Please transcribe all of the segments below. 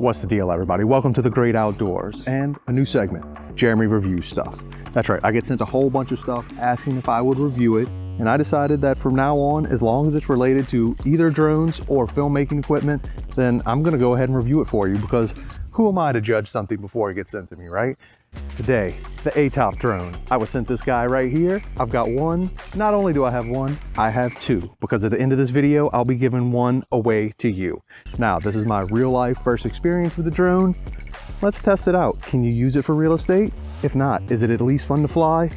What's the deal, everybody? Welcome to the great outdoors and a new segment, Jeremy Reviews Stuff. That's right, I get sent a whole bunch of stuff asking if I would review it, and I decided that from now on, as long as it's related to either drones or filmmaking equipment, then I'm gonna go ahead and review it for you, because who am I to judge something before it gets sent to me, right? Today, the Attop drone. I was sent this guy right here. I've got one. Not only do I have one, I have two, because at the end of this video, I'll be giving one away to you. Now, this is my real life first experience with the drone. Let's test it out. Can you use it for real estate? If not, is it at least fun to fly?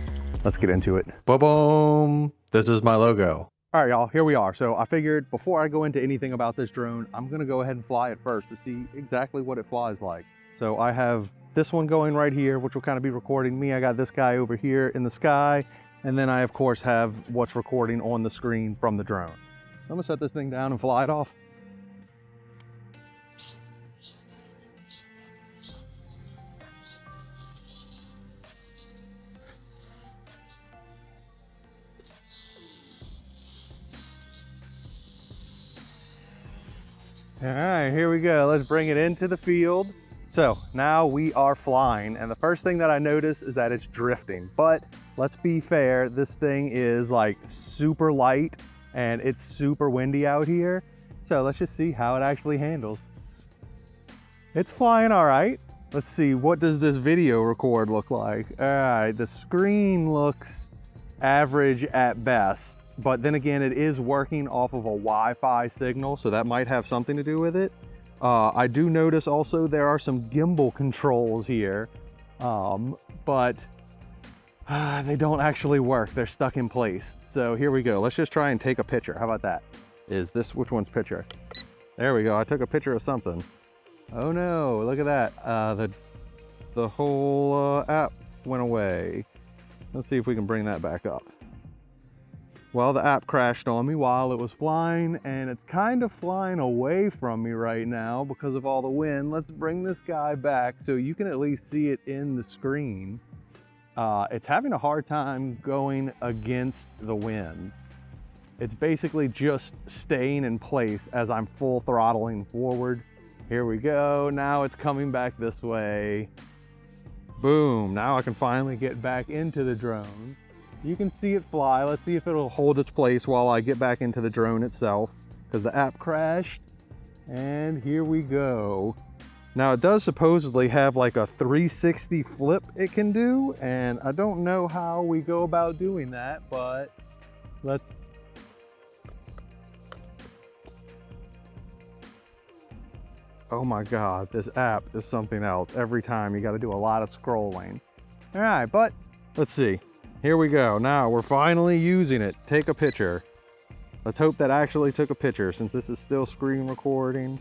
Let's get into it. Boom! This is my logo. All right, y'all, here we are. So I figured before I go into anything about this drone, I'm gonna go ahead and fly it first to see exactly what it flies like. So I have this one going right here, which will kind of be recording me. I got this guy over here in the sky. And then I, of course, have what's recording on the screen from the drone. I'm gonna set this thing down and fly it off. All right, here we go. Let's bring it into the field. So now we are flying, and the first thing that I notice is that it's drifting. But let's be fair, this thing is like super light and it's super windy out here. So let's just see how it actually handles. It's flying all right. Let's see, what does this video record look like? All right, the screen looks average at best, but then again, it is working off of a Wi-Fi signal, so that might have something to do with it. I do notice also there are some gimbal controls here, but they don't actually work. They're stuck in place. So here we go. Let's just try and take a picture. How about that? Which one's picture? There we go. I took a picture of something. Oh no, look at that. The whole app went away. Let's see if we can bring that back up. Well, the app crashed on me while it was flying, and it's kind of flying away from me right now because of all the wind. Let's bring this guy back so you can at least see it in the screen. It's having a hard time going against the wind. It's basically just staying in place as I'm full throttling forward. Here we go. Now it's coming back this way. Boom. Now I can finally get back into the drone. You can see it fly. Let's see if it'll hold its place while I get back into the drone itself, because the app crashed. And here we go. Now it does supposedly have like a 360 flip it can do, and I don't know how we go about doing that, but let's... Oh my God, this app is something else. Every time you got to do a lot of scrolling. All right, but let's see. Here we go. Now we're finally using it. Take a picture. Let's hope that actually took a picture, since this is still screen recording.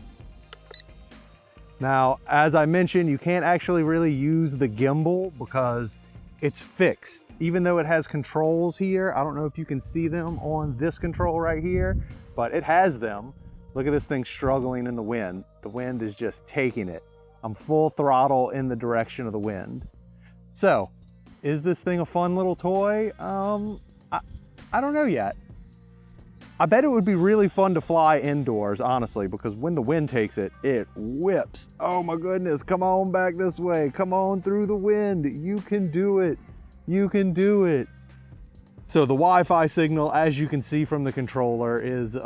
Now, as I mentioned, you can't actually really use the gimbal because it's fixed. Even though it has controls here, I don't know if you can see them on this control right here, but it has them. Look at this thing struggling in the wind. The wind is just taking it. I'm full throttle in the direction of the wind. So, is this thing a fun little toy? I don't know yet. I bet it would be really fun to fly indoors, honestly, because when the wind takes it, it whips. Oh my goodness, come on back this way. Come on through the wind. You can do it. You can do it. So the Wi-Fi signal, as you can see from the controller, is, I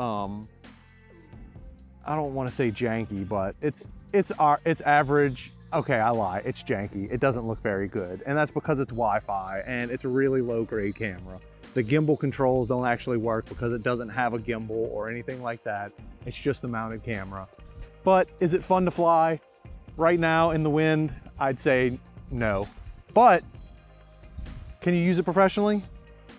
don't want to say janky, but it's average. Okay, I lie, it's janky. It doesn't look very good, and that's because it's Wi-Fi and it's a really low-grade camera. The gimbal controls don't actually work because it doesn't have a gimbal or anything like that. It's just a mounted camera. But is it fun to fly? Right now in the wind, I'd say no. But can you use it professionally?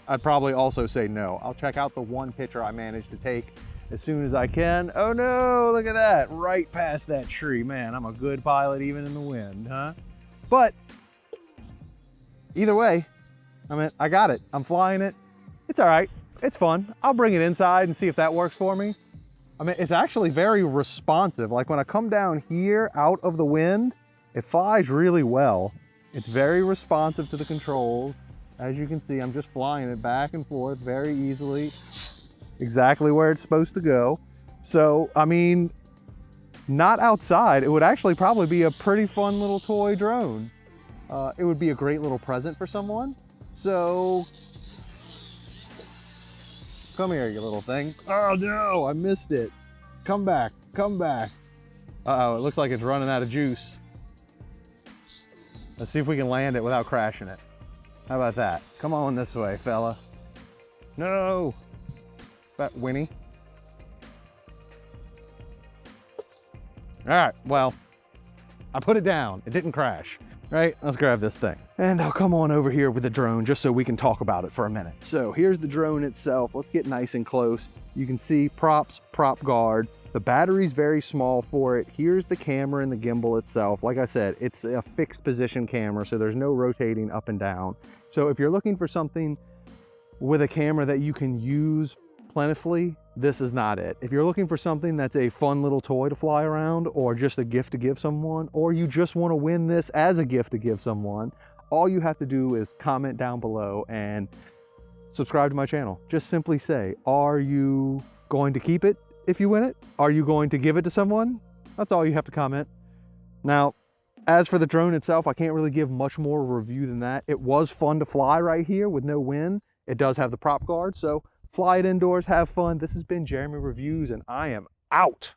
I'd probably also say no. I'll check out the one picture I managed to take as soon as I can. Oh no, look at that, right past that tree. Man, I'm a good pilot even in the wind, huh? But either way, I mean, I got it, I'm flying it. It's all right, it's fun. I'll bring it inside and see if that works for me. I mean, it's actually very responsive. Like when I come down here out of the wind, it flies really well. It's very responsive to the controls. As you can see, I'm just flying it back and forth very easily, exactly where it's supposed to go. So, I mean, not outside, it would actually probably be a pretty fun little toy drone. It would be a great little present for someone. So come here, you little thing. Oh no, I missed it. Come back, come back. Uh-oh, it looks like it's running out of juice. Let's see if we can land it without crashing it. How about that? Come on this way, fella. No, that Winnie. All right, well, I put it down. It didn't crash, right? Let's grab this thing. And I'll come on over here with the drone just so we can talk about it for a minute. So here's the drone itself. Let's get nice and close. You can see props, prop guard. The battery's very small for it. Here's the camera and the gimbal itself. Like I said, it's a fixed position camera, so there's no rotating up and down. So if you're looking for something with a camera that you can use plentifully, this is not it. If you're looking for something that's a fun little toy to fly around, or just a gift to give someone, or you just want to win this as a gift to give someone, all you have to do is comment down below and subscribe to my channel. Just simply say, are you going to keep it if you win it? Are you going to give it to someone? That's all you have to comment. Now, as for the drone itself, I can't really give much more review than that. It was fun to fly right here with no wind. It does have the prop guard, so fly it indoors, have fun. This has been Jeremy Reviews, and I am out.